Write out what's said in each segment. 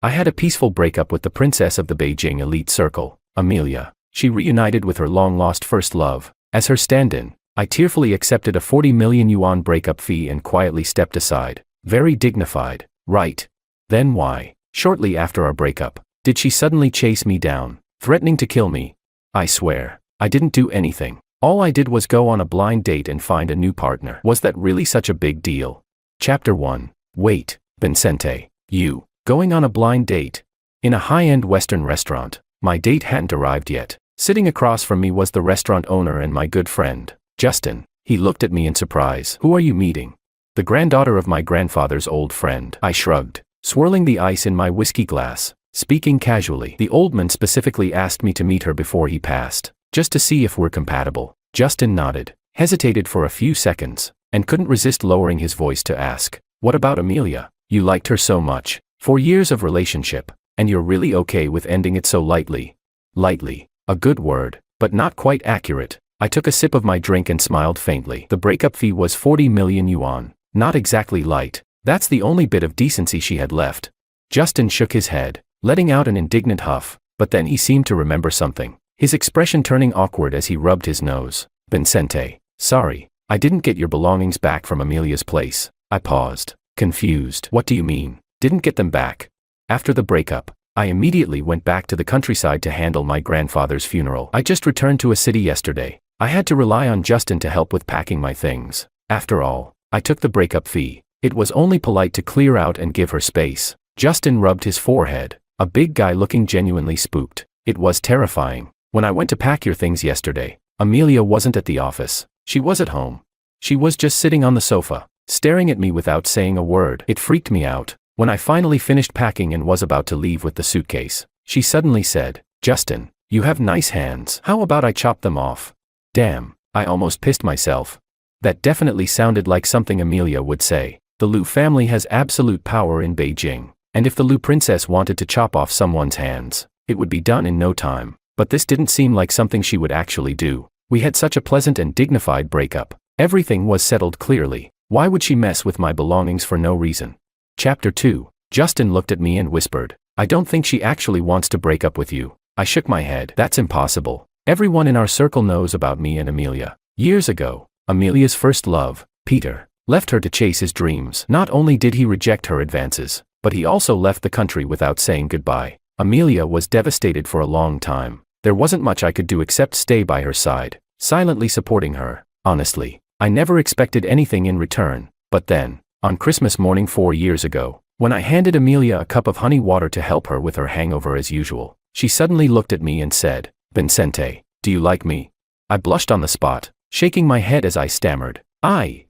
I had a peaceful breakup with the princess of the Beijing elite circle, Amelia. She reunited with her long-lost first love. As her stand-in, I tearfully accepted a 40 million yuan breakup fee and quietly stepped aside. Very dignified, right? Then why, shortly after our breakup, did she suddenly chase me down, threatening to kill me? I swear, I didn't do anything. All I did was go on a blind date and find a new partner. Was that really such a big deal? Chapter 1. Wait, Vincente, you, going on a blind date? In a high-end Western restaurant. My date hadn't arrived yet. Sitting across from me was the restaurant owner and my good friend, Justin. He looked at me in surprise. Who are you meeting? The granddaughter of my grandfather's old friend. I shrugged, swirling the ice in my whiskey glass. Speaking casually, the old man specifically asked me to meet her before he passed, just to see if we're compatible. Justin nodded, hesitated for a few seconds, and couldn't resist lowering his voice to ask, what about Amelia? You liked her so much. 4 years of relationship, and you're really okay with ending it so lightly? Lightly, a good word, but not quite accurate. I took a sip of my drink and smiled faintly. The breakup fee was 40 million yuan, not exactly light. That's the only bit of decency she had left. Justin shook his head, letting out an indignant huff, but then he seemed to remember something, his expression turning awkward as he rubbed his nose. Vincente, sorry, I didn't get your belongings back from Amelia's place. I paused, confused. What do you mean, didn't get them back? After the breakup, I immediately went back to the countryside to handle my grandfather's funeral. I just returned to a city yesterday. I had to rely on Justin to help with packing my things. After all, I took the breakup fee. It was only polite to clear out and give her space. Justin rubbed his forehead, a big guy looking genuinely spooked. It was terrifying. When I went to pack your things yesterday, Amelia wasn't at the office. She was at home. She was just sitting on the sofa, staring at me without saying a word. It freaked me out. When I finally finished packing and was about to leave with the suitcase, she suddenly said, Justin, you have nice hands. How about I chop them off? Damn, I almost pissed myself. That definitely sounded like something Amelia would say. The Liu family has absolute power in Beijing, and if the Liu princess wanted to chop off someone's hands, it would be done in no time. But this didn't seem like something she would actually do. We had such a pleasant and dignified breakup. Everything was settled clearly. Why would she mess with my belongings for no reason? Chapter 2. Justin looked at me and whispered, I don't think she actually wants to break up with you. I shook my head. That's impossible. Everyone in our circle knows about me and Amelia. Years ago, Amelia's first love, Peter, left her to chase his dreams. Not only did he reject her advances, but he also left the country without saying goodbye. Amelia was devastated for a long time. There wasn't much I could do except stay by her side, silently supporting her. Honestly, I never expected anything in return. But then, on Christmas morning 4 years ago, when I handed Amelia a cup of honey water to help her with her hangover as usual, she suddenly looked at me and said, Vincente, do you like me? I blushed on the spot, shaking my head as I stammered,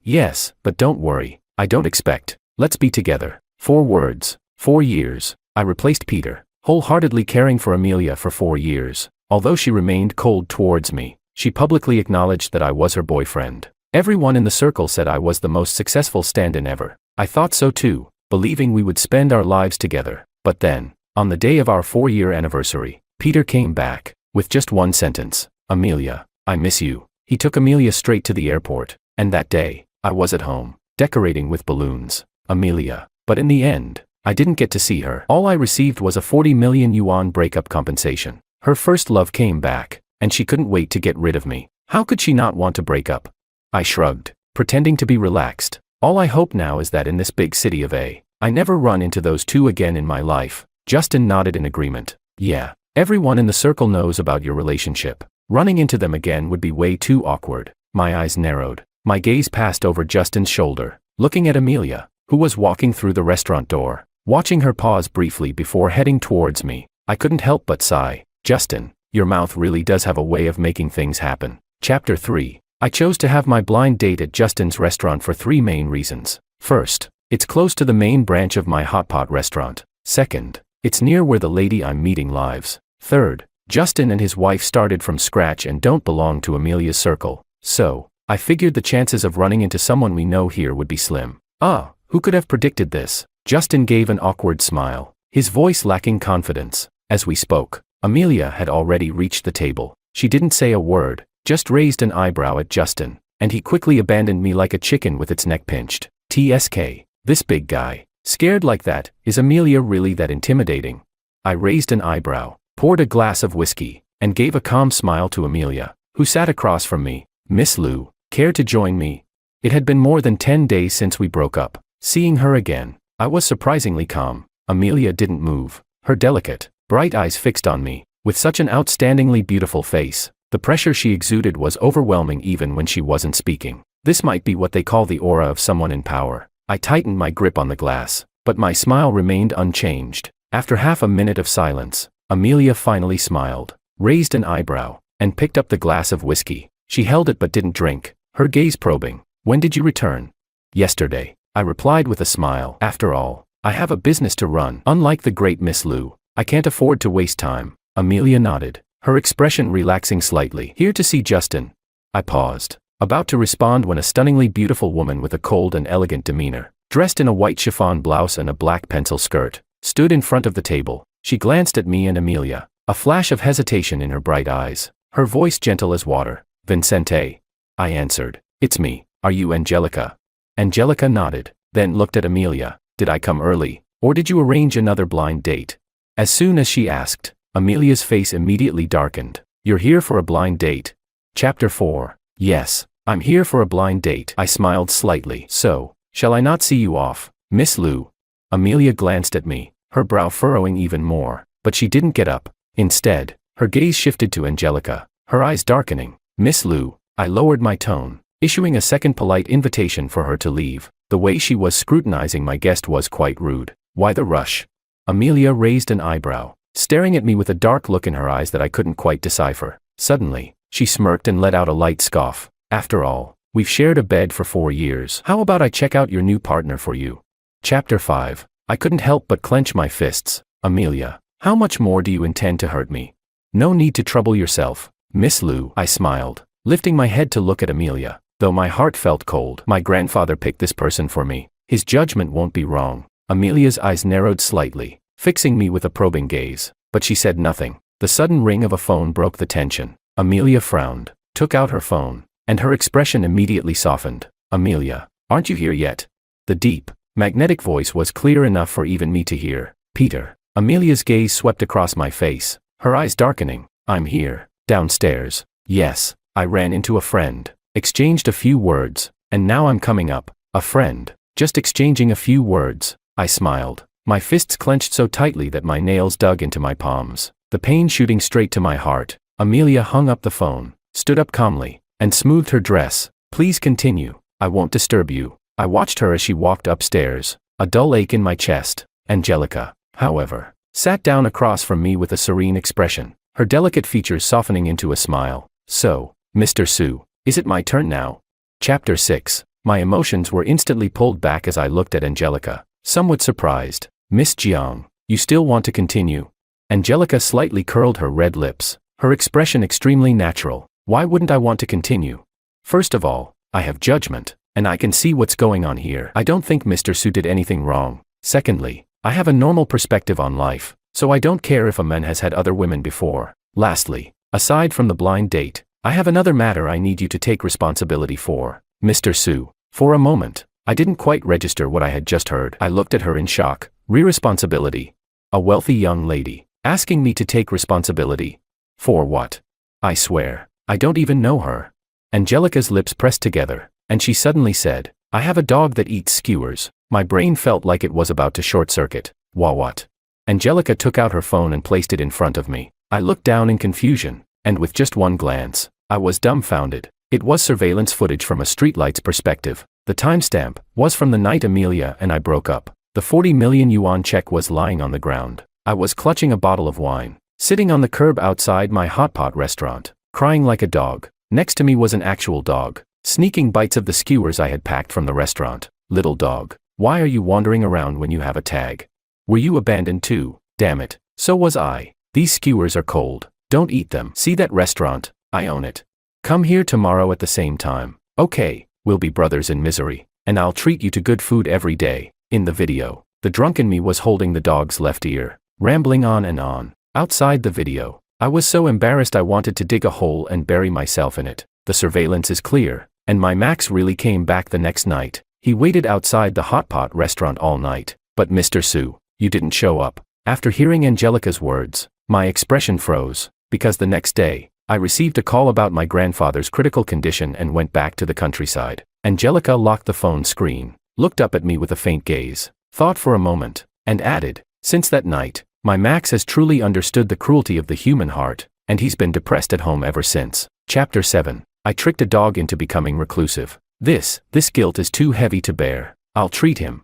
yes, but don't worry, I don't expect. Let's be together. 4 words, 4 years. I replaced Peter, wholeheartedly caring for Amelia for 4 years. Although she remained cold towards me, she publicly acknowledged that I was her boyfriend. Everyone in the circle said I was the most successful stand-in ever. I thought so too, believing we would spend our lives together. But then, on the day of our 4-year anniversary, Peter came back, with just one sentence, Amelia, I miss you. He took Amelia straight to the airport, and that day, I was at home, decorating with balloons. Amelia. But in the end, I didn't get to see her. All I received was a 40 million yuan breakup compensation. Her first love came back, and she couldn't wait to get rid of me. How could she not want to break up? I shrugged, pretending to be relaxed. All I hope now is that in this big city of I never run into those two again in my life. Justin nodded in agreement. Yeah, everyone in the circle knows about your relationship. Running into them again would be way too awkward. My eyes narrowed. My gaze passed over Justin's shoulder, looking at Amelia, who was walking through the restaurant door. Watching her pause briefly before heading towards me, I couldn't help but sigh. Justin, your mouth really does have a way of making things happen. Chapter 3. I chose to have my blind date at Justin's restaurant for 3 main reasons. First, it's close to the main branch of my hot pot restaurant. Second, it's near where the lady I'm meeting lives. Third, Justin and his wife started from scratch and don't belong to Amelia's circle. So, I figured the chances of running into someone we know here would be slim. Who could have predicted this? Justin gave an awkward smile, his voice lacking confidence. As we spoke, Amelia had already reached the table. She didn't say a word, just raised an eyebrow at Justin, and he quickly abandoned me like a chicken with its neck pinched. TSK, this big guy, Scared like that, is Amelia really that intimidating? I raised an eyebrow, poured a glass of whiskey, and gave a calm smile to Amelia, who sat across from me. Miss Lou, care to join me? It had been more than 10 days since we broke up. Seeing her again, I was surprisingly calm. Amelia didn't move, her delicate, bright eyes fixed on me, with such an outstandingly beautiful face. The pressure she exuded was overwhelming even when she wasn't speaking. This might be what they call the aura of someone in power. I tightened my grip on the glass, but my smile remained unchanged. After half a minute of silence, Amelia finally smiled, raised an eyebrow, and picked up the glass of whiskey. She held it but didn't drink, her gaze probing. When did you return? Yesterday, I replied with a smile. After all, I have a business to run. Unlike the great Miss Lou, I can't afford to waste time. Amelia nodded, her expression relaxing slightly. Here to see Justin. I paused, about to respond when a stunningly beautiful woman with a cold and elegant demeanor, dressed in a white chiffon blouse and a black pencil skirt, stood in front of the table. She glanced at me and Amelia, a flash of hesitation in her bright eyes, her voice gentle as water. Vincente. I answered. It's me. Are you Angelica? Angelica nodded, then looked at Amelia. Did I come early, or did you arrange another blind date? As soon as she asked, Amelia's face immediately darkened. You're here for a blind date? Chapter 4. Yes, I'm here for a blind date. I smiled slightly. So, shall I not see you off, Miss Lou? Amelia glanced at me, her brow furrowing even more, but she didn't get up. Instead, her gaze shifted to Angelica, her eyes darkening. Miss Lou, I lowered my tone, issuing a second polite invitation for her to leave. The way she was scrutinizing my guest was quite rude. Why the rush? Amelia raised an eyebrow, staring at me with a dark look in her eyes that I couldn't quite decipher. Suddenly, she smirked and let out a light scoff. After all, we've shared a bed for 4 years. How about I check out your new partner for you? Chapter 5. I couldn't help but clench my fists. Amelia, how much more do you intend to hurt me? No need to trouble yourself, Miss Lou. I smiled, lifting my head to look at Amelia. Though my heart felt cold, my grandfather picked this person for me. His judgment won't be wrong. Amelia's eyes narrowed slightly, fixing me with a probing gaze, but she said nothing. The sudden ring of a phone broke the tension. Amelia frowned, took out her phone, and her expression immediately softened. Amelia, aren't you here yet? The deep, magnetic voice was clear enough for even me to hear. Peter. Amelia's gaze swept across my face, her eyes darkening. I'm here, downstairs. Yes, I ran into a friend, exchanged a few words, and now I'm coming up. A friend, just exchanging a few words. I smiled, my fists clenched so tightly that my nails dug into my palms, the pain shooting straight to my heart. Amelia hung up the phone, stood up calmly, and smoothed her dress. Please continue, I won't disturb you. I watched her as she walked upstairs, a dull ache in my chest. Angelica, however, sat down across from me with a serene expression, her delicate features softening into a smile. So, Mr. Sue, is it my turn now? Chapter 6. My emotions were instantly pulled back as I looked at Angelica, somewhat surprised. Miss Jiang, you still want to continue? Angelica slightly curled her red lips, her expression extremely natural. Why wouldn't I want to continue? First of all, I have judgment, and I can see what's going on here. I don't think Mr. Sue did anything wrong. Secondly, I have a normal perspective on life, so I don't care if a man has had other women before. Lastly, aside from the blind date, I have another matter I need you to take responsibility for, Mr. Sue. For a moment, I didn't quite register what I had just heard. I looked at her in shock. Responsibility? A wealthy young lady, asking me to take responsibility? For what? I swear, I don't even know her. Angelica's lips pressed together, and she suddenly said, I have a dog that eats skewers. My brain felt like it was about to short-circuit. What? Angelica took out her phone and placed it in front of me. I looked down in confusion, and with just one glance, I was dumbfounded. It was surveillance footage from a streetlight's perspective. The timestamp was from the night Amelia and I broke up. The 40 million yuan check was lying on the ground. I was clutching a bottle of wine, sitting on the curb outside my hot pot restaurant, crying like a dog. Next to me was an actual dog, sneaking bites of the skewers I had packed from the restaurant. Little dog, why are you wandering around when you have a tag? Were you abandoned too? Damn it, so was I. These skewers are cold. Don't eat them. See that restaurant? I own it. Come here tomorrow at the same time. Okay, we'll be brothers in misery, and I'll treat you to good food every day. In the video, the drunk in me was holding the dog's left ear, rambling on and on. Outside the video, I was so embarrassed I wanted to dig a hole and bury myself in it. The surveillance is clear, and my Max really came back the next night. He waited outside the hot pot restaurant all night, But Mr. Sue, you didn't show up. After hearing Angelica's words, my expression froze, because the next day, I received a call about my grandfather's critical condition and went back to the countryside. Angelica locked the phone screen, looked up at me with a faint gaze, thought for a moment, and added, "Since that night, my Max has truly understood the cruelty of the human heart, and he's been depressed at home ever since." Chapter 7. I tricked a dog into becoming reclusive. This guilt is too heavy to bear. I'll treat him.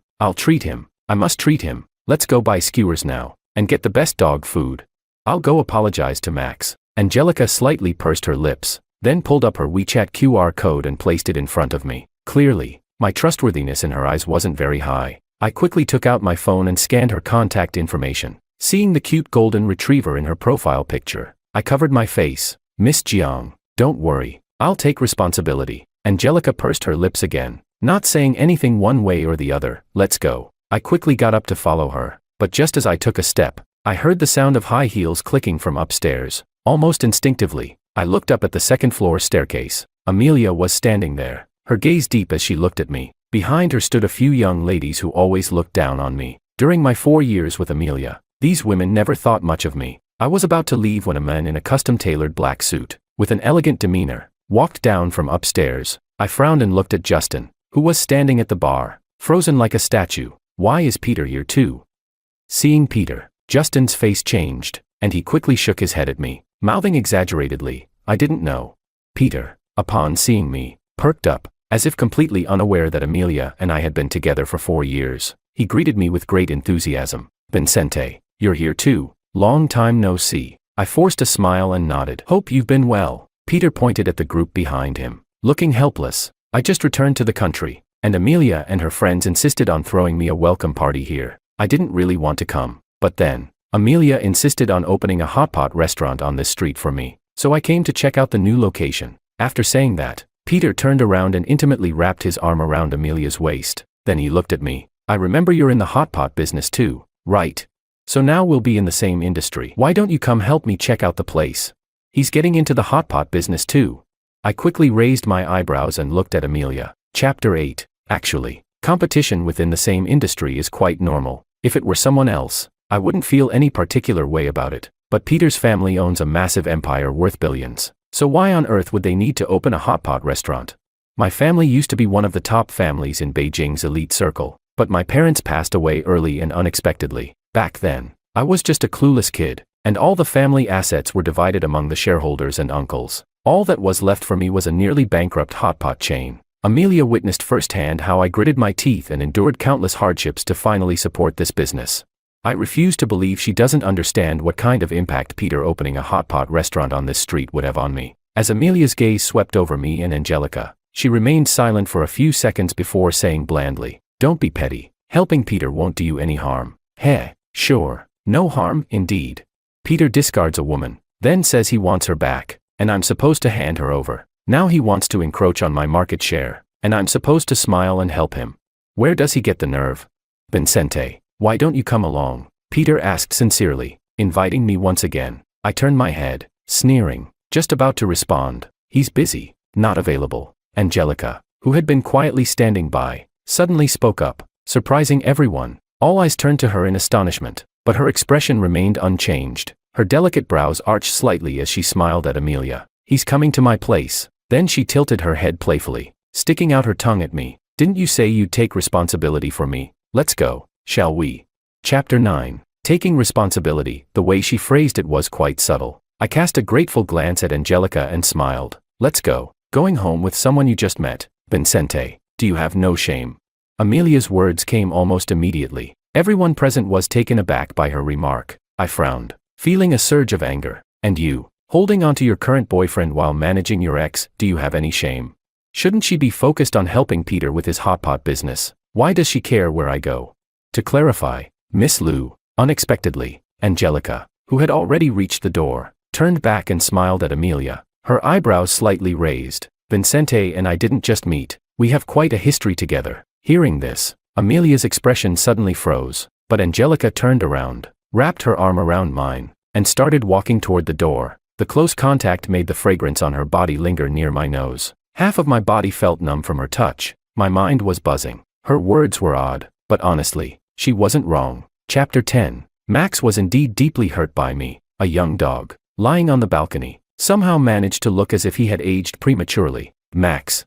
I must treat him. Let's go buy skewers now, and get the best dog food. I'll go apologize to Max. Angelica slightly pursed her lips, then pulled up her WeChat QR code and placed it in front of me. Clearly, my trustworthiness in her eyes wasn't very high. I quickly took out my phone and scanned her contact information. Seeing the cute golden retriever in her profile picture, I covered my face. "Miss Jiang, don't worry, I'll take responsibility." Angelica pursed her lips again, not saying anything one way or the other. "Let's go." I quickly got up to follow her, but just as I took a step, I heard the sound of high heels clicking from upstairs. Almost instinctively, I looked up at the second-floor staircase. Amelia was standing there, her gaze deep as she looked at me. Behind her stood a few young ladies who always looked down on me. During my 4 years with Amelia, these women never thought much of me. I was about to leave when a man in a custom-tailored black suit, with an elegant demeanor, walked down from upstairs. I frowned and looked at Justin, who was standing at the bar, frozen like a statue. "Why is Peter here too?" Seeing Peter, Justin's face changed, and he quickly shook his head at me, mouthing exaggeratedly, "I didn't know." Peter, upon seeing me, perked up, as if completely unaware that Amelia and I had been together for 4 years. He greeted me with great enthusiasm. "Vincente, you're here too. Long time no see." I forced a smile and nodded. "Hope you've been well." Peter pointed at the group behind him, looking helpless. "I just returned to the country, and Amelia and her friends insisted on throwing me a welcome party here. I didn't really want to come, but then Amelia insisted on opening a hot pot restaurant on this street for me, so I came to check out the new location." After saying that, Peter turned around and intimately wrapped his arm around Amelia's waist. Then he looked at me. "I remember you're in the hot pot business too, right? So now we'll be in the same industry. Why don't you come help me check out the place?" "He's getting into the hot pot business too." I quickly raised my eyebrows and looked at Amelia. Chapter 8. Actually, competition within the same industry is quite normal. If it were someone else, I wouldn't feel any particular way about it. But Peter's family owns a massive empire worth billions. So why on earth would they need to open a hot pot restaurant? My family used to be one of the top families in Beijing's elite circle, but my parents passed away early and unexpectedly. Back then, I was just a clueless kid, and all the family assets were divided among the shareholders and uncles. All that was left for me was a nearly bankrupt hot pot chain. Amelia witnessed firsthand how I gritted my teeth and endured countless hardships to finally support this business. I refuse to believe she doesn't understand what kind of impact Peter opening a hot pot restaurant on this street would have on me. As Amelia's gaze swept over me and Angelica, she remained silent for a few seconds before saying blandly, "Don't be petty. Helping Peter won't do you any harm." "Heh, sure. No harm, indeed. Peter discards a woman, then says he wants her back, and I'm supposed to hand her over. Now he wants to encroach on my market share, and I'm supposed to smile and help him. Where does he get the nerve?" "Vincente, why don't you come along?" Peter asked sincerely, inviting me once again. I turned my head, sneering, just about to respond. "He's busy, not available." Angelica, who had been quietly standing by, suddenly spoke up, surprising everyone. All eyes turned to her in astonishment, but her expression remained unchanged. Her delicate brows arched slightly as she smiled at Amelia. "He's coming to my place." Then she tilted her head playfully, sticking out her tongue at me. "Didn't you say you'd take responsibility for me? Let's go, shall we?" Chapter 9. Taking responsibility. The way she phrased it was quite subtle. I cast a grateful glance at Angelica and smiled. "Let's go. Going home with someone you just met? Vincente, do you have no shame?" Amelia's words came almost immediately. Everyone present was taken aback by her remark. I frowned, feeling a surge of anger. "And you, holding on to your current boyfriend while managing your ex, do you have any shame? Shouldn't she be focused on helping Peter with his hot pot business? Why does she care where I go?" To clarify, Miss Liu, unexpectedly, Angelica, who had already reached the door, turned back and smiled at Amelia, her eyebrows slightly raised. "Vincente and I didn't just meet, we have quite a history together." Hearing this, Amelia's expression suddenly froze, but Angelica turned around, wrapped her arm around mine, and started walking toward the door. The close contact made the fragrance on her body linger near my nose. Half of my body felt numb from her touch. My mind was buzzing. Her words were odd, but honestly, She wasn't wrong. Chapter 10. Max was indeed deeply hurt by me. A young dog, lying on the balcony, somehow managed to look as if he had aged prematurely. Max,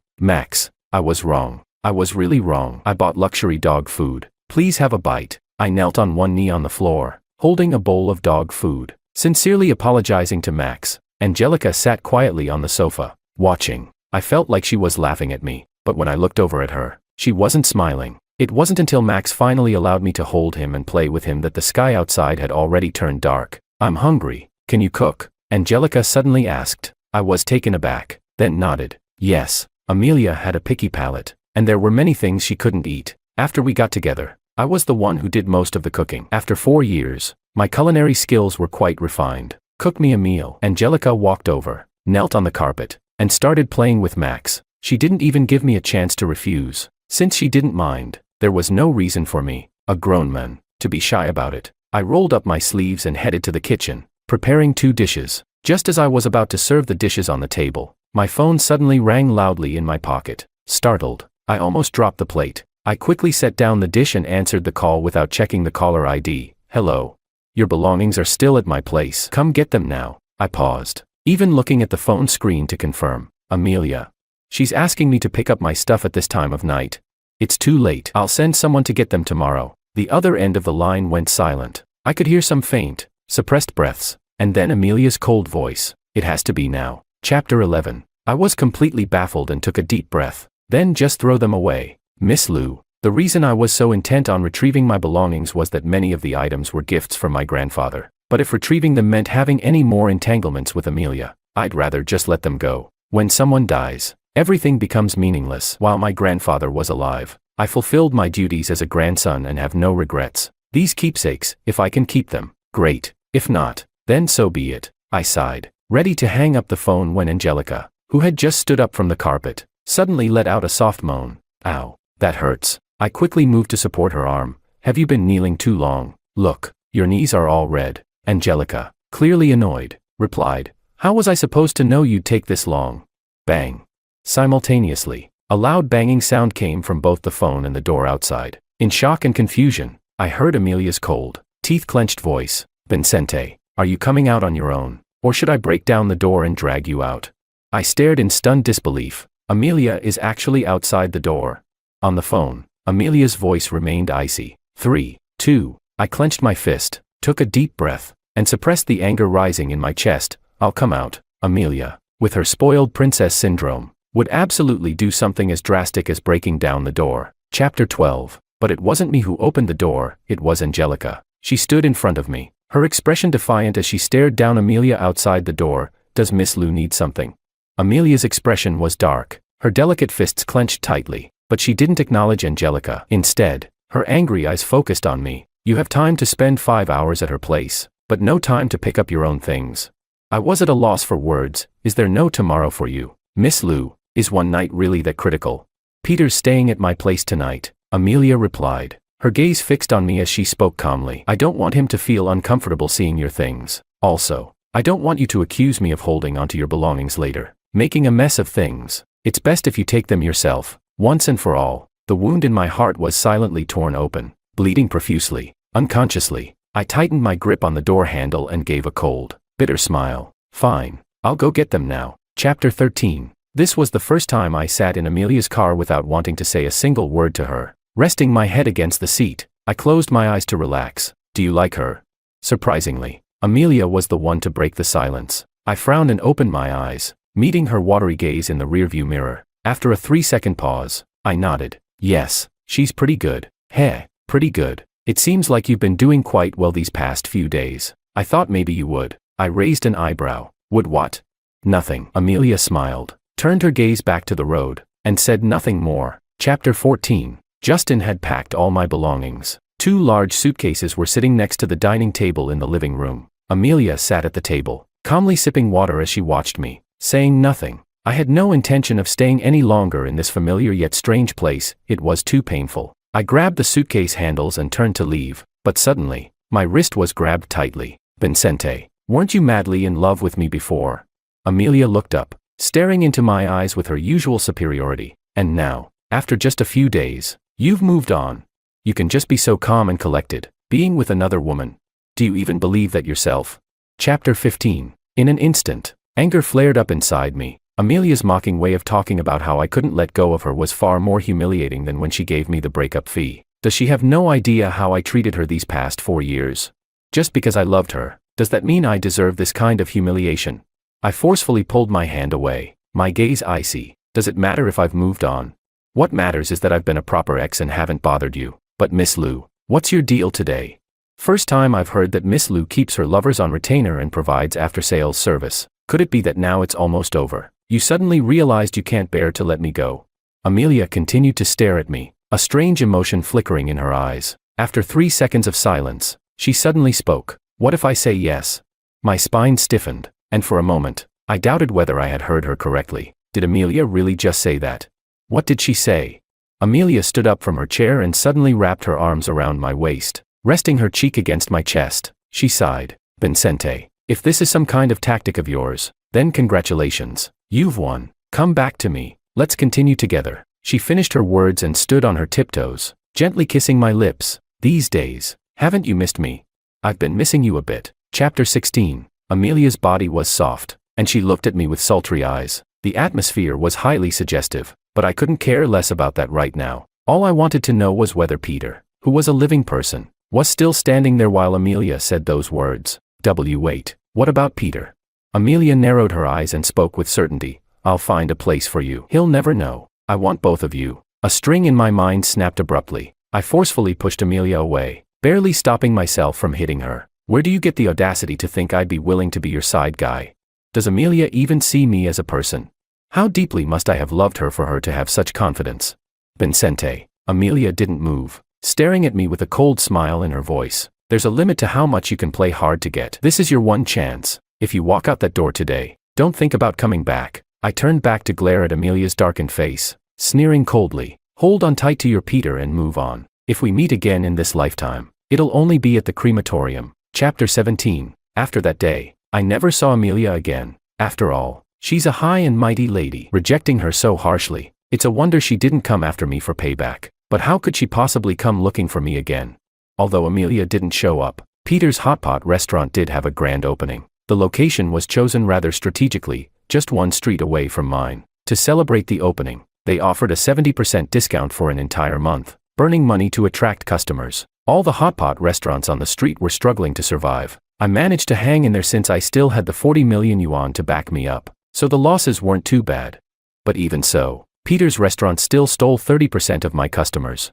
I was wrong. I was really wrong. I bought luxury dog food. Please have a bite. I knelt on one knee on the floor, holding a bowl of dog food, sincerely apologizing to Max. Angelica sat quietly on the sofa, watching. I felt like she was laughing at me, but when I looked over at her, she wasn't smiling. It wasn't until Max finally allowed me to hold him and play with him that the sky outside had already turned dark. I'm hungry. Can you cook? Angelica suddenly asked. I was taken aback, then nodded. Yes. Amelia had a picky palate, and there were many things she couldn't eat. After we got together, I was the one who did most of the cooking. After 4 years, my culinary skills were quite refined. Cook me a meal. Angelica walked over, knelt on the carpet, and started playing with Max. She didn't even give me a chance to refuse. Since she didn't mind, there was no reason for me, a grown man, to be shy about it. I rolled up my sleeves and headed to the kitchen, preparing 2 dishes. Just as I was about to serve the dishes on the table, my phone suddenly rang loudly in my pocket. Startled, I almost dropped the plate. I quickly set down the dish and answered the call without checking the caller ID. Hello. Your belongings are still at my place. Come get them now. I paused, even looking at the phone screen to confirm. Amelia. She's asking me to pick up my stuff at this time of night. It's too late. I'll send someone to get them tomorrow. The other end of the line went silent. I could hear some faint, suppressed breaths, and then Amelia's cold voice. It has to be now. Chapter 11. I was completely baffled and took a deep breath. Then just throw them away. Miss Lou. The reason I was so intent on retrieving my belongings was that many of the items were gifts from my grandfather. But if retrieving them meant having any more entanglements with Amelia, I'd rather just let them go. When someone dies, everything becomes meaningless. While my grandfather was alive, I fulfilled my duties as a grandson and have no regrets. These keepsakes, if I can keep them, great. If not, then so be it. I sighed, ready to hang up the phone when Angelica, who had just stood up from the carpet, suddenly let out a soft moan. Ow, that hurts. I quickly moved to support her arm. Have you been kneeling too long? Look, your knees are all red. Angelica, clearly annoyed, replied. How was I supposed to know you'd take this long? Bang. Simultaneously, a loud banging sound came from both the phone and the door outside. In shock and confusion, I heard Amelia's cold, teeth-clenched voice. Vincente, are you coming out on your own, or should I break down the door and drag you out? I stared in stunned disbelief. Amelia is actually outside the door. On the phone, Amelia's voice remained icy. 3, 2, I clenched my fist, took a deep breath, and suppressed the anger rising in my chest. I'll come out. Amelia, with her spoiled princess syndrome, would absolutely do something as drastic as breaking down the door. Chapter 12. But it wasn't me who opened the door, it was Angelica. She stood in front of me, her expression defiant as she stared down Amelia outside the door. Does Miss Lou need something? Amelia's expression was dark, her delicate fists clenched tightly, but she didn't acknowledge Angelica. Instead, her angry eyes focused on me. You have time to spend 5 hours at her place, but no time to pick up your own things. I was at a loss for words. Is there no tomorrow for you? Miss Lou, is one night really that critical? Peter's staying at my place tonight, Amelia replied, her gaze fixed on me as she spoke calmly. I don't want him to feel uncomfortable seeing your things. Also, I don't want you to accuse me of holding onto your belongings later, making a mess of things. It's best if you take them yourself, once and for all. The wound in my heart was silently torn open, bleeding profusely. Unconsciously, I tightened my grip on the door handle and gave a cold, bitter smile. Fine, I'll go get them now. Chapter 13. This was the first time I sat in Amelia's car without wanting to say a single word to her. Resting my head against the seat, I closed my eyes to relax. Do you like her? Surprisingly, Amelia was the one to break the silence. I frowned and opened my eyes, meeting her watery gaze in the rearview mirror. After a 3-second pause, I nodded. Yes, she's pretty good. Heh, pretty good. It seems like you've been doing quite well these past few days. I thought maybe you would. I raised an eyebrow. Would what? Nothing. Amelia smiled, turned her gaze back to the road, and said nothing more. Chapter 14. Justin had packed all my belongings. 2 large suitcases were sitting next to the dining table in the living room. Amelia sat at the table, calmly sipping water as she watched me, saying nothing. I had no intention of staying any longer in this familiar yet strange place. It was too painful. I grabbed the suitcase handles and turned to leave, but suddenly, my wrist was grabbed tightly. Vincente, weren't you madly in love with me before? Amelia looked up, staring into my eyes with her usual superiority. And now, after just a few days, you've moved on. You can just be so calm and collected, being with another woman. Do you even believe that yourself? Chapter 15. In an instant, anger flared up inside me. Amelia's mocking way of talking about how I couldn't let go of her was far more humiliating than when she gave me the breakup fee. Does she have no idea how I treated her these past 4 years? Just because I loved her, does that mean I deserve this kind of humiliation? I forcefully pulled my hand away, my gaze icy. Does it matter if I've moved on? What matters is that I've been a proper ex and haven't bothered you. But Miss Lu, what's your deal today? First time I've heard that Miss Lu keeps her lovers on retainer and provides after-sales service. Could it be that now it's almost over? You suddenly realized you can't bear to let me go. Amelia continued to stare at me, a strange emotion flickering in her eyes. After 3 seconds of silence, she suddenly spoke. What if I say yes? My spine stiffened, and for a moment, I doubted whether I had heard her correctly. Did Amelia really just say that? What did she say? Amelia stood up from her chair and suddenly wrapped her arms around my waist, resting her cheek against my chest. She sighed. Vincente, if this is some kind of tactic of yours, then congratulations. You've won. Come back to me. Let's continue together. She finished her words and stood on her tiptoes, gently kissing my lips. These days, haven't you missed me? I've been missing you a bit. Chapter 16. Amelia's body was soft, and she looked at me with sultry eyes. The atmosphere was highly suggestive, but I couldn't care less about that right now. All I wanted to know was whether Peter, who was a living person, was still standing there while Amelia said those words. Wait, what about Peter? Amelia narrowed her eyes and spoke with certainty. I'll find a place for you. He'll never know. I want both of you. A string in my mind snapped abruptly. I forcefully pushed Amelia away, barely stopping myself from hitting her. Where do you get the audacity to think I'd be willing to be your side guy? Does Amelia even see me as a person? How deeply must I have loved her for her to have such confidence? Vincente. Amelia didn't move, staring at me with a cold smile in her voice. There's a limit to how much you can play hard to get. This is your one chance. If you walk out that door today, don't think about coming back. I turned back to glare at Amelia's darkened face, sneering coldly. Hold on tight to your Peter and move on. If we meet again in this lifetime, it'll only be at the crematorium. Chapter 17. After that day, I never saw Amelia again. After all, she's a high and mighty lady. Rejecting her so harshly, it's a wonder she didn't come after me for payback. But how could she possibly come looking for me again? Although Amelia didn't show up, Peter's Hot Pot restaurant did have a grand opening. The location was chosen rather strategically, just 1 street away from mine. To celebrate the opening, they offered a 70% discount for an entire month, burning money to attract customers. All the Hot Pot restaurants on the street were struggling to survive. I managed to hang in there since I still had the 40 million yuan to back me up, so the losses weren't too bad. But even so, Peter's restaurant still stole 30% of my customers.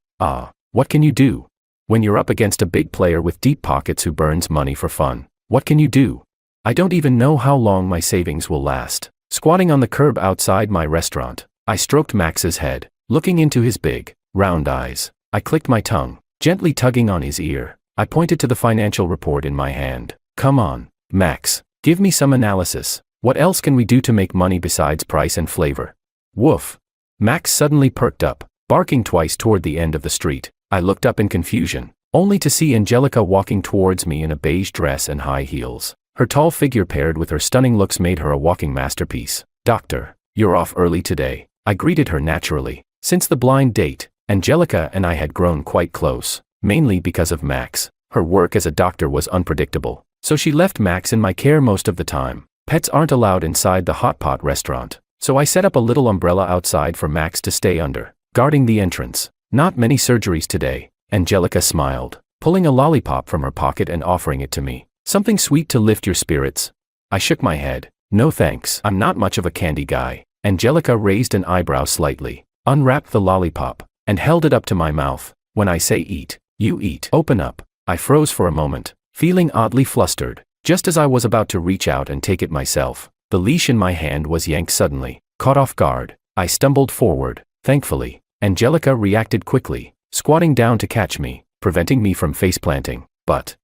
What can you do? When you're up against a big player with deep pockets who burns money for fun, what can you do? I don't even know how long my savings will last. Squatting on the curb outside my restaurant, I stroked Max's head, looking into his big, round eyes. I clicked my tongue, gently tugging on his ear. I pointed to the financial report in my hand. Come on, Max, give me some analysis. What else can we do to make money besides price and flavor? Woof. Max suddenly perked up, barking twice toward the end of the street. I looked up in confusion, only to see Angelica walking towards me in a beige dress and high heels. Her tall figure paired with her stunning looks made her a walking masterpiece. Doctor, you're off early today. I greeted her naturally. Since the blind date, Angelica and I had grown quite close, mainly because of Max. Her work as a doctor was unpredictable, so she left Max in my care most of the time. Pets aren't allowed inside the Hot Pot restaurant, so I set up a little umbrella outside for Max to stay under, guarding the entrance. Not many surgeries today. Angelica smiled, pulling a lollipop from her pocket and offering it to me. Something sweet to lift your spirits. I shook my head. No thanks. I'm not much of a candy guy. Angelica raised an eyebrow slightly, unwrapped the lollipop, and held it up to my mouth. When I say eat, you eat. Open up. I froze for a moment, feeling oddly flustered. Just as I was about to reach out and take it myself, the leash in my hand was yanked suddenly. Caught off guard, I stumbled forward. Thankfully, Angelica reacted quickly, squatting down to catch me, preventing me from face-planting. But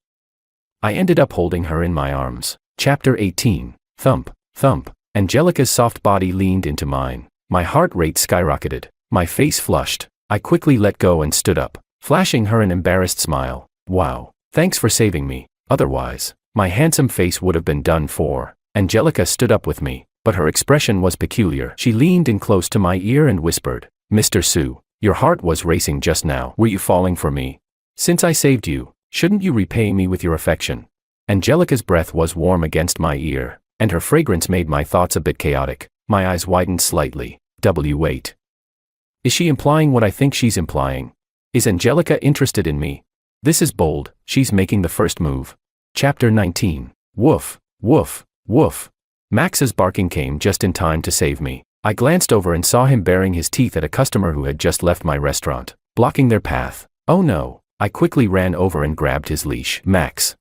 I ended up holding her in my arms. Chapter 18. Thump, thump. Angelica's soft body leaned into mine. My heart rate skyrocketed. My face flushed. I quickly let go and stood up, flashing her an embarrassed smile. Wow, thanks for saving me. Otherwise, my handsome face would have been done for. Angelica stood up with me, but her expression was peculiar. She leaned in close to my ear and whispered, Mr. Su, Your heart was racing just now. Were you falling for me? Since I saved you, shouldn't you repay me with your affection? Angelica's breath was warm against my ear, and her fragrance made my thoughts a bit chaotic. My eyes widened slightly. Wait. Is she implying what I think she's implying? Is Angelica interested in me? This is bold. She's making the first move. Chapter 19. Woof, woof, woof. Max's barking came just in time to save me. I glanced over and saw him baring his teeth at a customer who had just left my restaurant, blocking their path. Oh no. I quickly ran over and grabbed his leash. Max,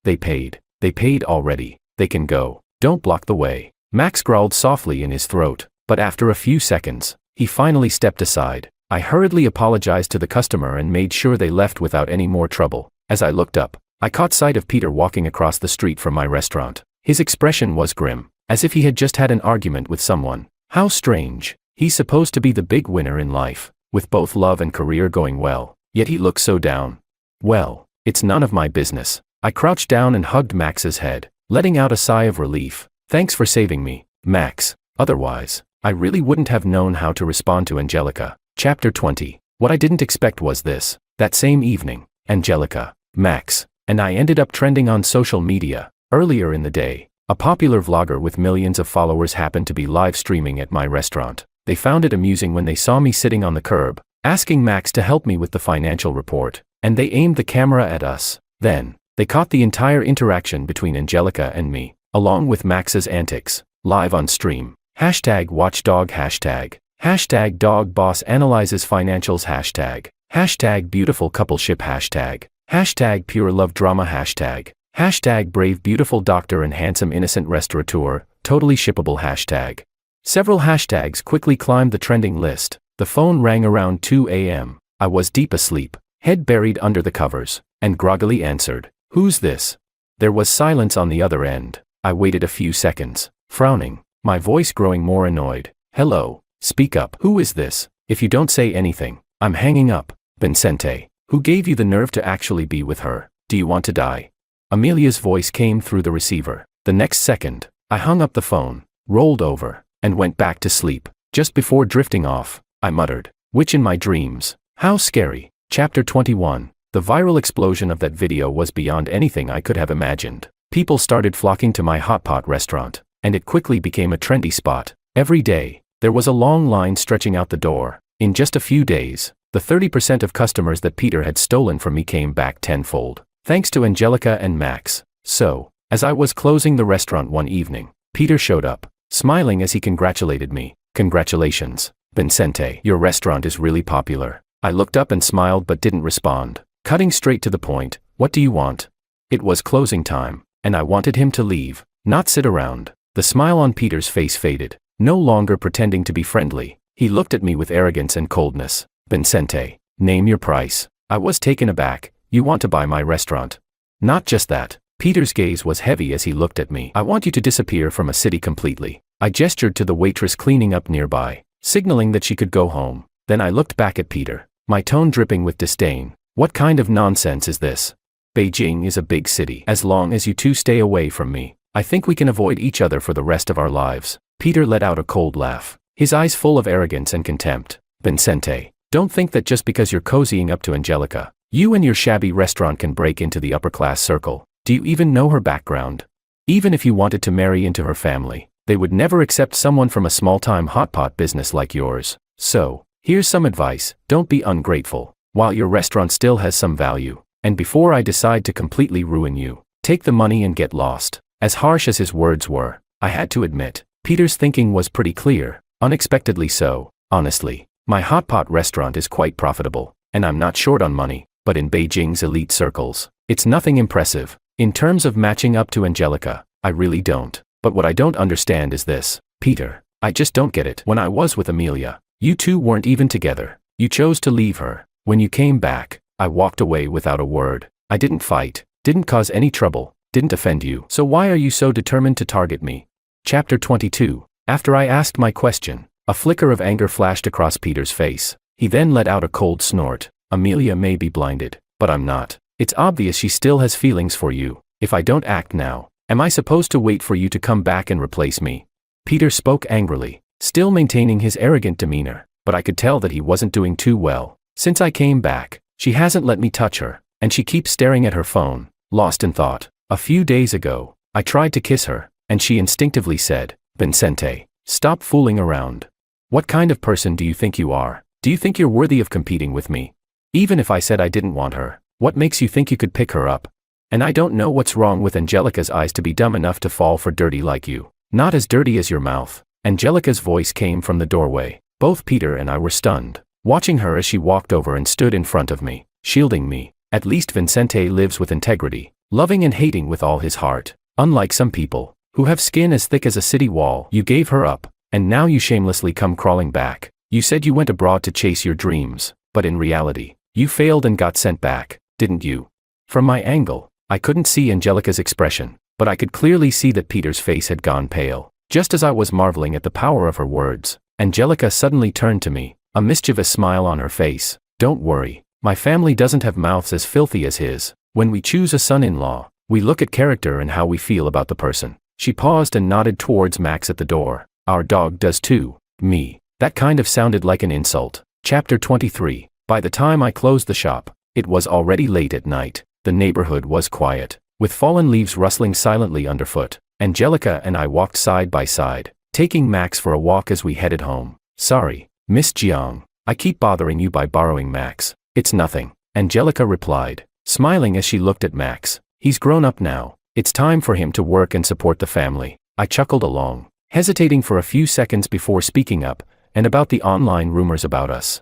they paid. They paid already. They can go. Don't block the way. Max growled softly in his throat, but after a few seconds, he finally stepped aside. I hurriedly apologized to the customer and made sure they left without any more trouble. As I looked up, I caught sight of Peter walking across the street from my restaurant. His expression was grim, as if he had just had an argument with someone. How strange. He's supposed to be the big winner in life, with both love and career going well, yet he looks so down. Well, it's none of my business. I crouched down and hugged Max's head, letting out a sigh of relief. Thanks for saving me, Max. Otherwise, I really wouldn't have known how to respond to Angelica. Chapter 20. What I didn't expect was this. That same evening, Angelica, Max, and I ended up trending on social media. Earlier in the day, a popular vlogger with millions of followers happened to be live streaming at my restaurant. They found it amusing when they saw me sitting on the curb, asking Max to help me with the financial report, and they aimed the camera at us. Then, they caught the entire interaction between Angelica and me, along with Max's antics, live on stream. #watchdog #. Dog boss analyzes financials #. Beautiful coupleship #. Pure love drama #. Brave beautiful doctor and handsome innocent restaurateur, totally shippable #. Several hashtags quickly climbed the trending list. The phone rang around 2 a.m. I was deep asleep, head buried under the covers, and groggily answered. Who's this? There was silence on the other end. I waited a few seconds, frowning, my voice growing more annoyed. Hello, speak up. Who is this? If you don't say anything, I'm hanging up. Vincente. Who gave you the nerve to actually be with her? Do you want to die? Amelia's voice came through the receiver. The next second, I hung up the phone, rolled over, and went back to sleep. Just before drifting off, I muttered, "Witch in my dreams. How scary." Chapter 21. The viral explosion of that video was beyond anything I could have imagined. People started flocking to my hot pot restaurant, and it quickly became a trendy spot. Every day, there was a long line stretching out the door. In just a few days, the 30% of customers that Peter had stolen from me came back tenfold, thanks to Angelica and Max. So, as I was closing the restaurant one evening, Peter showed up, smiling as he congratulated me. "Congratulations, Vincente. Your restaurant is really popular." I looked up and smiled but didn't respond. Cutting straight to the point, "What do you want?" It was closing time, and I wanted him to leave, not sit around. The smile on Peter's face faded, no longer pretending to be friendly. He looked at me with arrogance and coldness. "Vincente, name your price." I was taken aback. "You want to buy my restaurant?" "Not just that." Peter's gaze was heavy as he looked at me. "I want you to disappear from a city completely." I gestured to the waitress cleaning up nearby, signaling that she could go home. Then I looked back at Peter, my tone dripping with disdain. "What kind of nonsense is this? Beijing is a big city. As long as you two stay away from me, I think we can avoid each other for the rest of our lives." Peter let out a cold laugh, his eyes full of arrogance and contempt. "Vincente, don't think that just because you're cozying up to Angelica, you and your shabby restaurant can break into the upper-class circle. Do you even know her background? Even if you wanted to marry into her family, they would never accept someone from a small-time hot pot business like yours. So, here's some advice: don't be ungrateful. While your restaurant still has some value, and before I decide to completely ruin you, take the money and get lost." As harsh as his words were, I had to admit, Peter's thinking was pretty clear, unexpectedly so. Honestly, my hot pot restaurant is quite profitable, and I'm not short on money, but in Beijing's elite circles, it's nothing impressive. In terms of matching up to Angelica, I really don't. But what I don't understand is this, Peter, I just don't get it. When I was with Amelia, you two weren't even together. You chose to leave her. When you came back, I walked away without a word. I didn't fight, didn't cause any trouble, didn't offend you. So why are you so determined to target me? Chapter 22. After I asked my question, a flicker of anger flashed across Peter's face. He then let out a cold snort. "Amelia may be blinded, but I'm not. It's obvious she still has feelings for you. If I don't act now, am I supposed to wait for you to come back and replace me?" Peter spoke angrily, still maintaining his arrogant demeanor. but I could tell that he wasn't doing too well. Since I came back, she hasn't let me touch her, and she keeps staring at her phone, lost in thought. A few days ago, I tried to kiss her, and she instinctively said, "Vincente, stop fooling around. What kind of person do you think you are? Do you think you're worthy of competing with me? Even if I said I didn't want her, what makes you think you could pick her up? And I don't know what's wrong with Angelica's eyes to be dumb enough to fall for dirty like you. Not as dirty as your mouth." Angelica's voice came from the doorway. Both Peter and I were stunned, watching her as she walked over and stood in front of me, shielding me. At least Vincente lives with integrity, loving and hating with all his heart. Unlike some people, who have skin as thick as a city wall. You gave her up, and now you shamelessly come crawling back. You said you went abroad to chase your dreams, but in reality, you failed and got sent back, didn't you? From my angle, I couldn't see Angelica's expression, but I could clearly see that Peter's face had gone pale. Just as I was marveling at the power of her words, Angelica suddenly turned to me, a mischievous smile on her face. "Don't worry, my family doesn't have mouths as filthy as his. When we choose a son-in-law, we look at character and how we feel about the person." She paused and nodded towards Max at the door. "Our dog does too." Me. That kind of sounded like an insult. Chapter 23. By the time I closed the shop, it was already late at night. The neighborhood was quiet, with fallen leaves rustling silently underfoot. Angelica and I walked side by side, taking Max for a walk as we headed home. "Sorry, Miss Jiang, I keep bothering you by borrowing Max." "It's nothing," Angelica replied, smiling as she looked at Max. "He's grown up now. It's time for him to work and support the family." I chuckled along, hesitating for a few seconds before speaking up, and about the online rumors about us.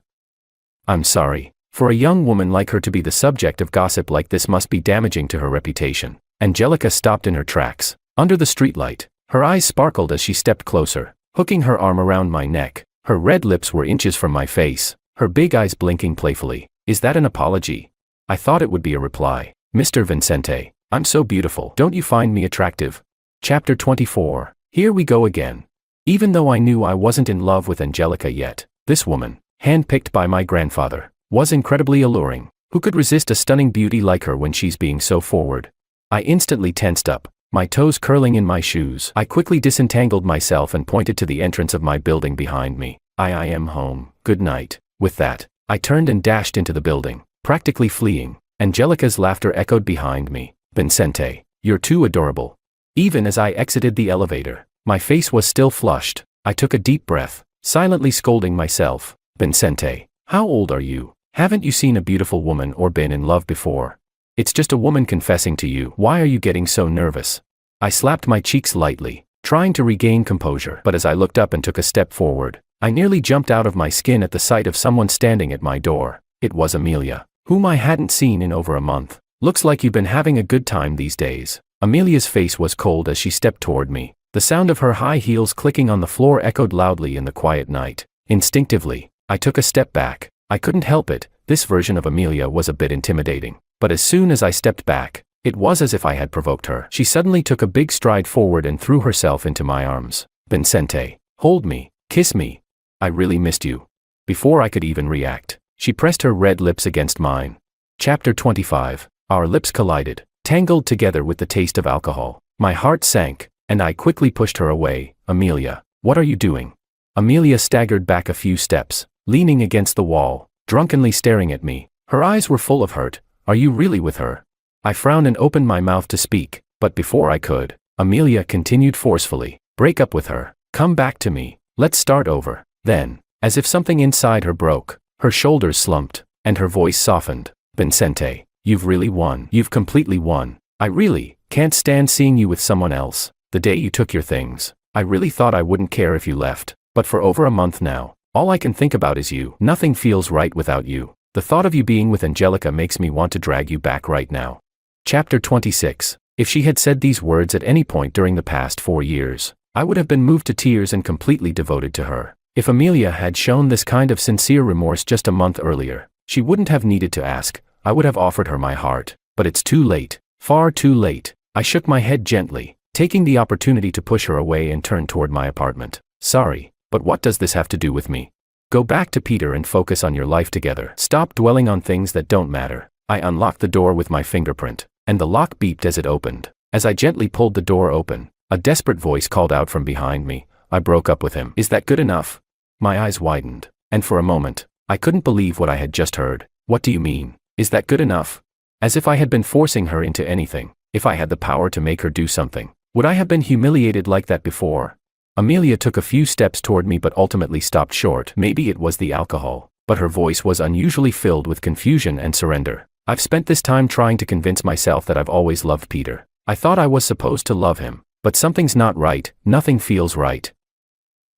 "I'm sorry. For a young woman like her to be the subject of gossip like this must be damaging to her reputation." Angelica stopped in her tracks. Under the streetlight, her eyes sparkled as she stepped closer, hooking her arm around my neck. Her red lips were inches from my face, her big eyes blinking playfully. "Is that an apology?" I thought it would be a reply. "Mr. Vincente, I'm so beautiful. Don't you find me attractive?" Chapter 24. Here we go again. Even though I knew I wasn't in love with Angelica yet, this woman, handpicked by my grandfather, was incredibly alluring. Who could resist a stunning beauty like her when she's being so forward? I instantly tensed up, my toes curling in my shoes. I quickly disentangled myself and pointed to the entrance of my building behind me. I am home. Good night." With that, I turned and dashed into the building, practically fleeing. Angelica's laughter echoed behind me. "Vincente, you're too adorable." Even as I exited the elevator, my face was still flushed. I took a deep breath, silently scolding myself. "Vincente, how old are you? Haven't you seen a beautiful woman or been in love before? It's just a woman confessing to you. Why are you getting so nervous?" I slapped my cheeks lightly, trying to regain composure. But as I looked up and took a step forward, I nearly jumped out of my skin at the sight of someone standing at my door. It was Amelia, whom I hadn't seen in over a month. "Looks like you've been having a good time these days." Amelia's face was cold as she stepped toward me. The sound of her high heels clicking on the floor echoed loudly in the quiet night. Instinctively, I took a step back. I couldn't help it, this version of Amelia was a bit intimidating. But as soon as I stepped back, it was as if I had provoked her. She suddenly took a big stride forward and threw herself into my arms. "Vincente, hold me, kiss me. I really missed you." Before I could even react, she pressed her red lips against mine. Chapter 25. Our lips collided, tangled together with the taste of alcohol. My heart sank, and I quickly pushed her away. "Amelia, what are you doing?" Amelia staggered back a few steps, leaning against the wall, drunkenly staring at me. Her eyes were full of hurt. "Are you really with her?" I frowned and opened my mouth to speak, but before I could, Amelia continued forcefully. "Break up with her. Come back to me. Let's start over." Then, as if something inside her broke, her shoulders slumped, and her voice softened. "Vincente, you've really won. You've completely won. I really can't stand seeing you with someone else. The day you took your things, I really thought I wouldn't care if you left, but for over a month now, all I can think about is you. Nothing feels right without you. The thought of you being with Angelica makes me want to drag you back right now." Chapter 26. If she had said these words at any point during the past 4 years, I would have been moved to tears and completely devoted to her. If Amelia had shown this kind of sincere remorse just a month earlier, she wouldn't have needed to ask. I would have offered her my heart. But it's too late. Far too late. I shook my head gently, taking the opportunity to push her away and turn toward my apartment. "Sorry, but what does this have to do with me? Go back to Peter and focus on your life together. Stop dwelling on things that don't matter." I unlocked the door with my fingerprint, and the lock beeped as it opened. As I gently pulled the door open, a desperate voice called out from behind me. "I broke up with him. Is that good enough?" My eyes widened. And for a moment, I couldn't believe what I had just heard. What do you mean? Is that good enough? As if I had been forcing her into anything. If I had the power to make her do something, would I have been humiliated like that before? Amelia took a few steps toward me but ultimately stopped short. Maybe it was the alcohol, but her voice was unusually filled with confusion and surrender. I've spent this time trying to convince myself that I've always loved Peter. I thought I was supposed to love him, but something's not right, nothing feels right.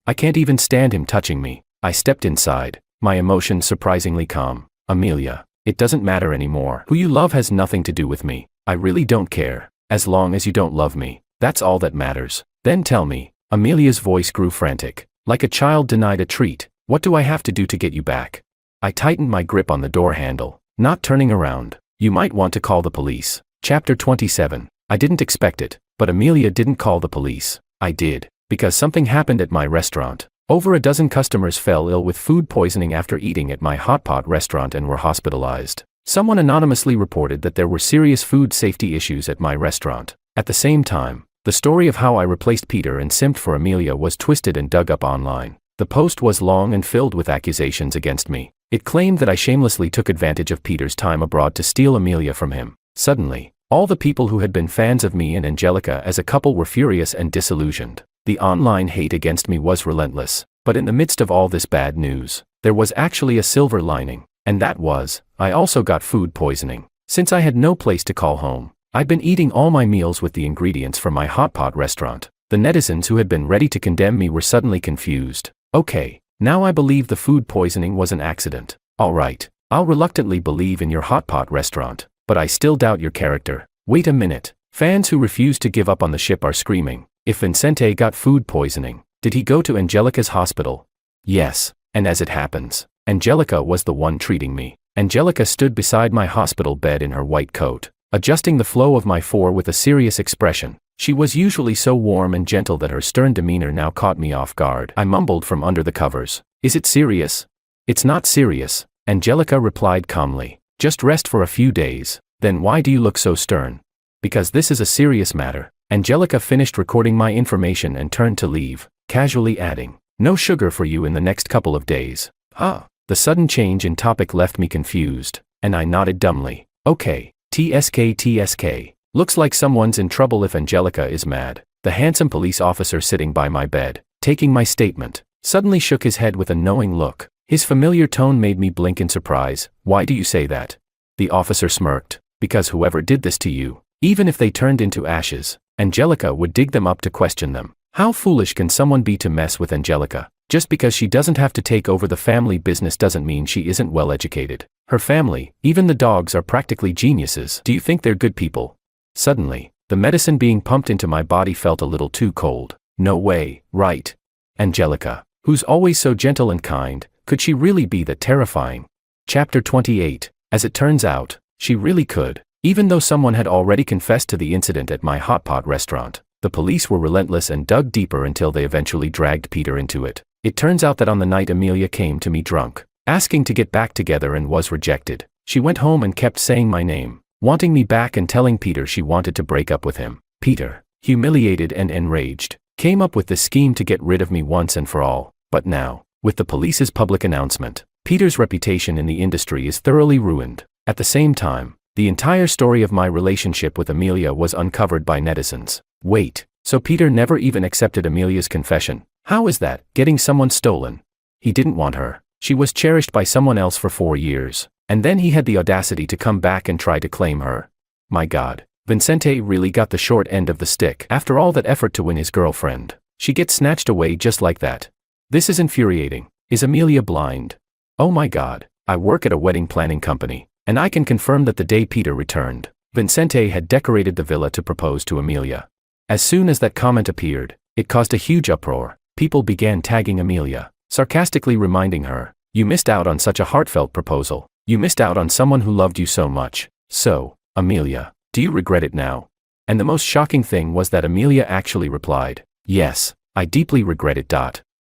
I can't even stand him touching me. I stepped inside, my emotions surprisingly calm. Amelia, it doesn't matter anymore. Who you love has nothing to do with me. I really don't care. As long as you don't love me, that's all that matters. Then tell me. Amelia's voice grew frantic, like a child denied a treat. What do I have to do to get you back? I tightened my grip on the door handle, not turning around. You might want to call the police. Chapter 27. I didn't expect it, but Amelia didn't call the police. I did, because something happened at my restaurant. Over a dozen customers fell ill with food poisoning after eating at my hot pot restaurant and were hospitalized. Someone anonymously reported that there were serious food safety issues at my restaurant. At the same time, the story of how I replaced Peter and simped for Amelia was twisted and dug up online. The post was long and filled with accusations against me. It claimed that I shamelessly took advantage of Peter's time abroad to steal Amelia from him. Suddenly, all the people who had been fans of me and Angelica as a couple were furious and disillusioned. The online hate against me was relentless. But in the midst of all this bad news, there was actually a silver lining, and that was, I also got food poisoning. Since I had no place to call home, I'd been eating all my meals with the ingredients from my hot pot restaurant. The netizens who had been ready to condemn me were suddenly confused. Okay, now I believe the food poisoning was an accident. Alright, I'll reluctantly believe in your hot pot restaurant, but I still doubt your character. Wait a minute. Fans who refuse to give up on the ship are screaming. If Vincente got food poisoning, did he go to Angelica's hospital? Yes, and as it happens, Angelica was the one treating me. Angelica stood beside my hospital bed in her white coat, adjusting the flow of my four with a serious expression. She was usually so warm and gentle that her stern demeanor now caught me off guard. I mumbled from under the covers. Is it serious? It's not serious, Angelica replied calmly. Just rest for a few days. Then why do you look so stern? Because this is a serious matter. Angelica finished recording my information and turned to leave, casually adding, no sugar for you in the next couple of days. The sudden change in topic left me confused, and I nodded dumbly. Okay, TSK. Looks like someone's in trouble if Angelica is mad. The handsome police officer sitting by my bed, taking my statement, suddenly shook his head with a knowing look. His familiar tone made me blink in surprise. Why do you say that? The officer smirked. Because whoever did this to you, even if they turned into ashes, Angelica would dig them up to question them. How foolish can someone be to mess with Angelica? Just because she doesn't have to take over the family business doesn't mean she isn't well educated. Her family, even the dogs, are practically geniuses. Do you think they're good people? Suddenly, the medicine being pumped into my body felt a little too cold. No way, right? Angelica, who's always so gentle and kind, could she really be that terrifying? Chapter 28. As it turns out, she really could. Even though someone had already confessed to the incident at my hot pot restaurant, the police were relentless and dug deeper until they eventually dragged Peter into it. It turns out that on the night Amelia came to me drunk, asking to get back together and was rejected, she went home and kept saying my name, wanting me back and telling Peter she wanted to break up with him. Peter, humiliated and enraged, came up with this scheme to get rid of me once and for all. But now, with the police's public announcement, Peter's reputation in the industry is thoroughly ruined. At the same time, the entire story of my relationship with Amelia was uncovered by netizens. Wait, so Peter never even accepted Amelia's confession? How is that? Getting someone stolen? He didn't want her. She was cherished by someone else for 4 years, and then he had the audacity to come back and try to claim her. My God, Vincente really got the short end of the stick. After all that effort to win his girlfriend, she gets snatched away just like that. This is infuriating. Is Amelia blind? Oh my God, I work at a wedding planning company, and I can confirm that the day Peter returned, Vincente had decorated the villa to propose to Amelia. As soon as that comment appeared, it caused a huge uproar. People began tagging Amelia, sarcastically reminding her, you missed out on such a heartfelt proposal. You missed out on someone who loved you so much. So, Amelia, do you regret it now? And the most shocking thing was that Amelia actually replied, yes, I deeply regret it.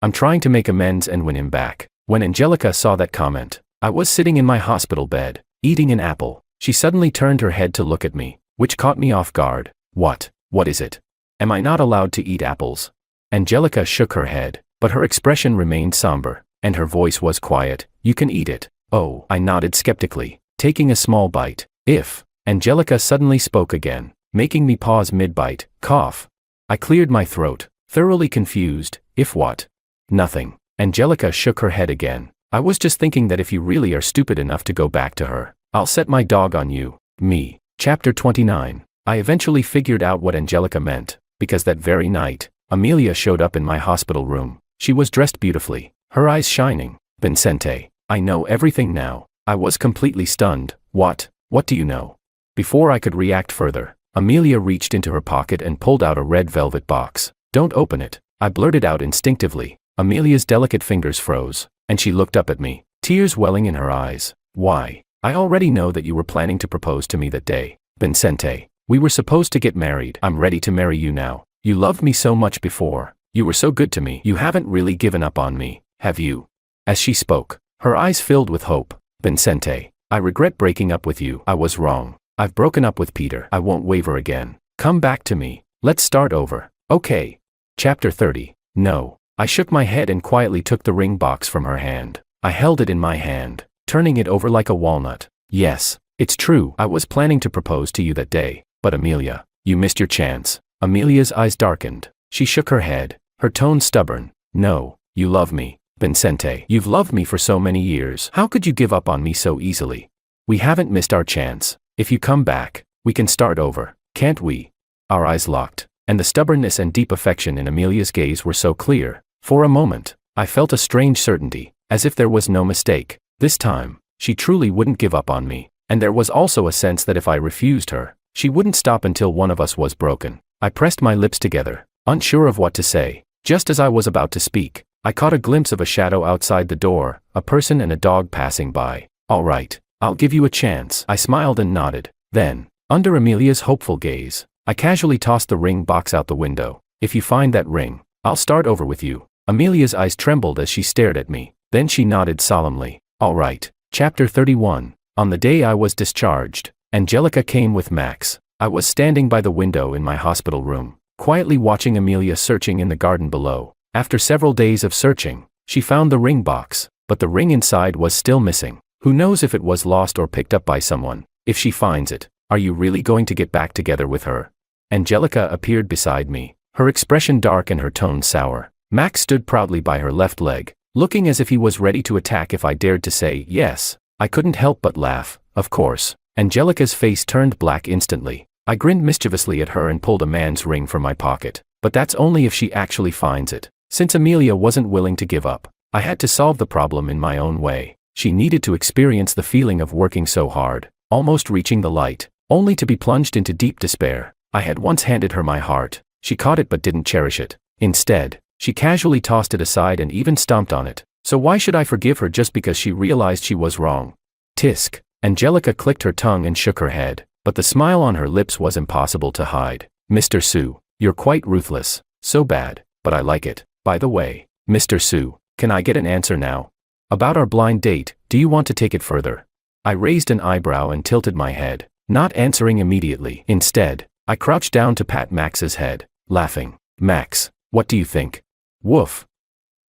I'm trying to make amends and win him back. When Angelica saw that comment, I was sitting in my hospital bed, eating an apple. She suddenly turned her head to look at me, which caught me off guard. What is it? Am I not allowed to eat apples? Angelica shook her head, but her expression remained somber. and her voice was quiet. You can eat it. Oh, I nodded skeptically, taking a small bite. If. Angelica suddenly spoke again, making me pause mid-bite. Cough. I cleared my throat, thoroughly confused. If what? Nothing. Angelica shook her head again. I was just thinking that if you really are stupid enough to go back to her, I'll set my dog on you. Me. Chapter 29. I eventually figured out what Angelica meant, because that very night, Amelia showed up in my hospital room. She was dressed beautifully, her eyes shining. Vincente, I know everything now. I was completely stunned. What do you know? Before I could react further, Amelia reached into her pocket and pulled out a red velvet box. Don't open it, I blurted out instinctively. Amelia's delicate fingers froze, and she looked up at me, tears welling in her eyes. Why? I already know that you were planning to propose to me that day. Vincente, we were supposed to get married. I'm ready to marry you now. You loved me so much before. You were so good to me. You haven't really given up on me, have you? As she spoke, her eyes filled with hope. Vincente, I regret breaking up with you. I was wrong. I've broken up with Peter. I won't waver again. Come back to me. Let's start over. Okay. Chapter 30. No. I shook my head and quietly took the ring box from her hand. I held it in my hand, turning it over like a walnut. Yes, it's true. I was planning to propose to you that day, but Amelia, you missed your chance. Amelia's eyes darkened. She shook her head, her tone stubborn. No, you love me. Vincente, you've loved me for so many years. How could you give up on me so easily? We haven't missed our chance. If you come back, we can start over, can't we? Our eyes locked, and the stubbornness and deep affection in Amelia's gaze were so clear. For a moment, I felt a strange certainty, as if there was no mistake. This time, she truly wouldn't give up on me, and there was also a sense that if I refused her, she wouldn't stop until one of us was broken. I pressed my lips together, unsure of what to say. Just as I was about to speak, I caught a glimpse of a shadow outside the door, a person and a dog passing by. All right, I'll give you a chance. I smiled and nodded. Then, under Amelia's hopeful gaze, I casually tossed the ring box out the window. If you find that ring, I'll start over with you. Amelia's eyes trembled as she stared at me. Then she nodded solemnly. All right. Chapter 31. On the day I was discharged, Angelica came with Max. I was standing by the window in my hospital room, quietly watching Amelia searching in the garden below. After several days of searching, she found the ring box, but the ring inside was still missing. Who knows if it was lost or picked up by someone? If she finds it, are you really going to get back together with her? Angelica appeared beside me, her expression dark and her tone sour. Max stood proudly by her left leg, looking as if he was ready to attack if I dared to say yes. I couldn't help but laugh, of course. Angelica's face turned black instantly. I grinned mischievously at her and pulled a man's ring from my pocket. But that's only if she actually finds it. Since Amelia wasn't willing to give up, I had to solve the problem in my own way. She needed to experience the feeling of working so hard, almost reaching the light, only to be plunged into deep despair. I had once handed her my heart. She caught it but didn't cherish it. Instead, she casually tossed it aside and even stomped on it. So why should I forgive her just because she realized she was wrong? Tisk. Angelica clicked her tongue and shook her head, but the smile on her lips was impossible to hide. Mr. Sue, you're quite ruthless. So bad, but I like it. By the way, Mr. Sue, can I get an answer now? About our blind date, do you want to take it further? I raised an eyebrow and tilted my head, not answering immediately. Instead, I crouched down to pat Max's head, laughing. Max, what do you think? Woof.